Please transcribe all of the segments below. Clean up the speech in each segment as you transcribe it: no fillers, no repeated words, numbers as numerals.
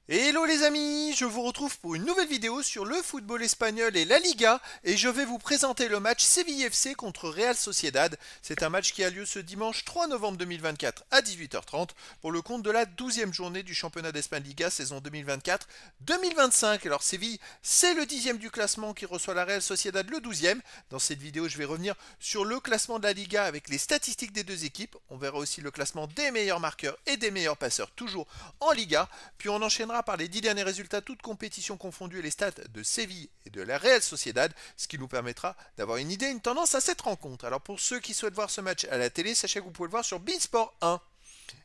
Hello les amis, je vous retrouve pour une nouvelle vidéo sur le football espagnol et la Liga et je vais vous présenter le match Séville FC contre Real Sociedad. C'est un match qui a lieu ce dimanche 3 novembre 2024 à 18h30 pour le compte de la 12e journée du championnat d'Espagne Liga saison 2024-2025. Alors Séville, c'est le 10e du classement qui reçoit la Real Sociedad le 12e. Dans cette vidéo, je vais revenir sur le classement de la Liga avec les statistiques des deux équipes. On verra aussi le classement des meilleurs marqueurs et des meilleurs passeurs toujours en Liga. Puis on enchaînera par les 10 derniers résultats, toutes compétitions confondues et les stats de Séville et de la Real Sociedad, ce qui nous permettra d'avoir une idée, une tendance à cette rencontre. Alors pour ceux qui souhaitent voir ce match à la télé, sachez que vous pouvez le voir sur Beansport 1.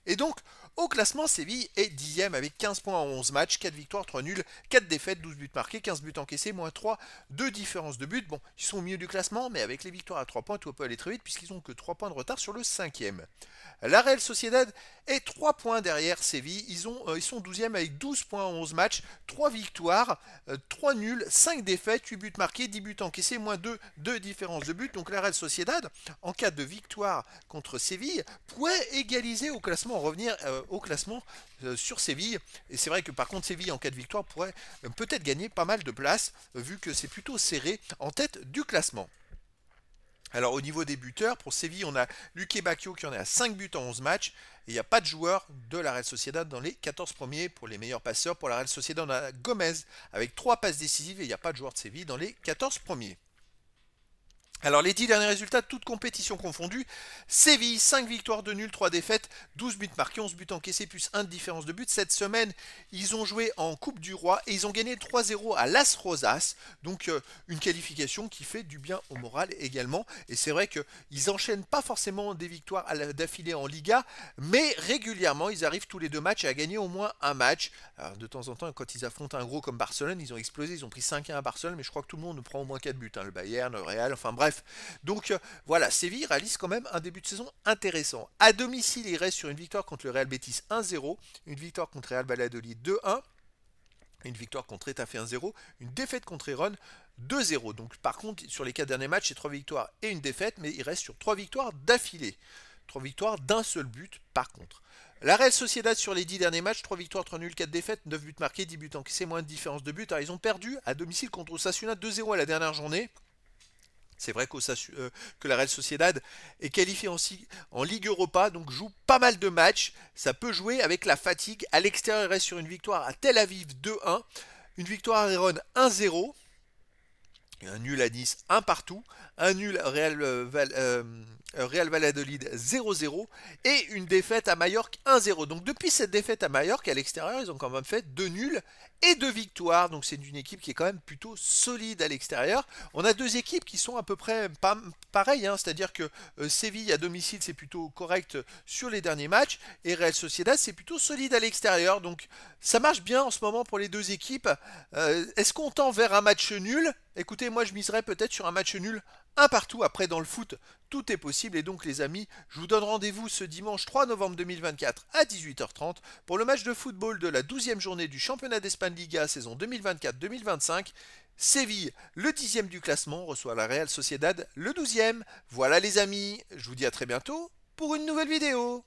Et donc, au classement, Séville est 10e avec 15 points en 11 matchs, 4 victoires, 3 nuls, 4 défaites, 12 buts marqués, 15 buts encaissés, moins 3 de différence de but. Bon, ils sont au milieu du classement, mais avec les victoires à 3 points, tout peut aller très vite puisqu'ils n'ont que 3 points de retard sur le 5e. La Real Sociedad est 3 points derrière Séville. Ils sont 12e avec 12 points en 11 matchs, 3 victoires, 3 nuls, 5 défaites, 8 buts marqués, 10 buts encaissés, moins 2 de différence de but. Donc la Real Sociedad, en cas de victoire contre Séville, pourrait égaliser au classement, revenir au classement sur Séville. Et c'est vrai que par contre Séville, en cas de victoire, pourrait peut-être gagner pas mal de places, vu que c'est plutôt serré en tête du classement. Alors au niveau des buteurs, pour Séville, on a Luque Bacchio qui en est à 5 buts en 11 matchs. Et il n'y a pas de joueur de la Real Sociedad dans les 14 premiers pour les meilleurs passeurs. Pour la Real Sociedad, on a Gomez avec 3 passes décisives et il n'y a pas de joueur de Séville dans les 14 premiers. Alors les 10 derniers résultats, toutes compétitions confondues. Séville, 5 victoires de nul, 3 défaites, 12 buts marqués, 11 buts encaissés, plus 1 de différence de but. Cette semaine, ils ont joué en Coupe du Roi et ils ont gagné 3-0 à Las Rosas. Donc une qualification qui fait du bien au moral également. Et c'est vrai qu'ils enchaînent pas forcément des victoires d'affilée en Liga, mais régulièrement, ils arrivent tous les deux matchs à gagner au moins un match. Alors, de temps en temps, quand ils affrontent un gros comme Barcelone, ils ont explosé, ils ont pris 5-1 à Barcelone, mais je crois que tout le monde prend au moins 4 buts. Le Bayern, le Real, enfin bref. Donc voilà, Séville réalise quand même un début de saison intéressant. À domicile, il reste sur une victoire contre le Real Betis 1-0, une victoire contre Real Valladolid 2-1, une victoire contre Etafé 1-0, une défaite contre Eron 2-0. Donc par contre, sur les 4 derniers matchs, c'est 3 victoires et une défaite, mais il reste sur 3 victoires d'affilée. 3 victoires d'un seul but par contre. La Real Sociedad sur les 10 derniers matchs, 3 victoires, 3 nuls, 4 défaites, 9 buts marqués, 10 buts encaissés, moins de différence de but. Alors ils ont perdu à domicile contre Osasuna 2-0 à la dernière journée. C'est vrai que la Real Sociedad est qualifiée aussi en Ligue Europa, donc joue pas mal de matchs. Ça peut jouer avec la fatigue. À l'extérieur, il reste sur une victoire à Tel Aviv 2-1, une victoire à Héron 1-0, un nul à Nice, un partout, un nul Real Valladolid 0-0 et une défaite à Majorque 1-0. Donc depuis cette défaite à Majorque, à l'extérieur, ils ont quand même fait 2 nuls et 2 victoires. Donc c'est une équipe qui est quand même plutôt solide à l'extérieur. On a deux équipes qui sont à peu près pareilles, hein, c'est-à-dire que Séville à domicile c'est plutôt correct sur les derniers matchs et Real Sociedad c'est plutôt solide à l'extérieur. Donc ça marche bien en ce moment pour les deux équipes. Est-ce qu'on tend vers un match nul? Écoutez, moi je miserais peut-être sur un match nul, un partout. Après, dans le foot, tout est possible. Et donc, les amis, je vous donne rendez-vous ce dimanche 3 novembre 2024 à 18h30 pour le match de football de la 12e journée du championnat d'Espagne Liga saison 2024-2025. Séville, le 10e du classement, reçoit la Real Sociedad, le 12e. Voilà les amis, je vous dis à très bientôt pour une nouvelle vidéo.